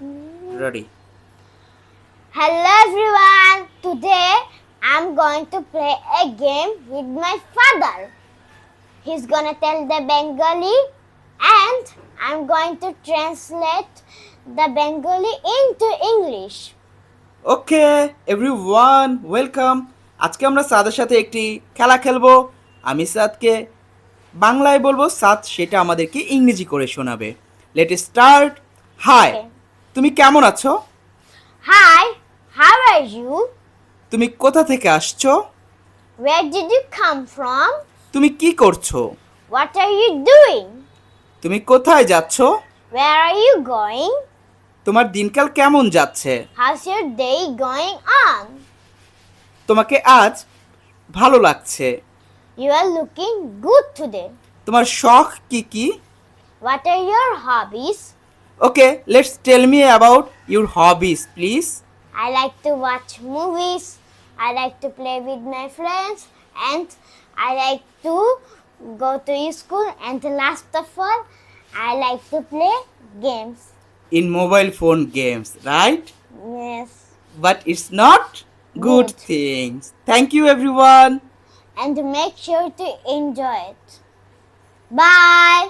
Ready. Hello everyone. Today I'm going to play a game with my father. He's gonna tell the Bengali and I'm going to translate the Bengali into English. Okay everyone welcome. আজকে আমরা সাদের সাথে একটি খেলা খেলবো। আমি সাদকে বাংলায় বলবো, সাদ সেটা আমাদেরকে ইংরেজি করে শোনাবে। Let start. Hi, Okay. তুমি কেমন আছো? Hi, how are you? তুমি কোথা থেকে আসছো? Where did you come from? তুমি কি করছো? What are you doing? তুমি কোথায় যাচ্ছ? Where are you going? তোমার দিনকাল কেমন যাচ্ছে? How's your day going on? তোমাকে আজ ভালো লাগছে? You are looking good today. তোমার শখ কি কি? What are your hobbies? Okay, let's tell me about your hobbies please. I like to watch movies. I like to play with my friends, and I like to go to school. And last of all, I like to play games. In mobile phone games, right? Yes. But it's not good Good. things. Thank you everyone. And make sure to enjoy it. Bye.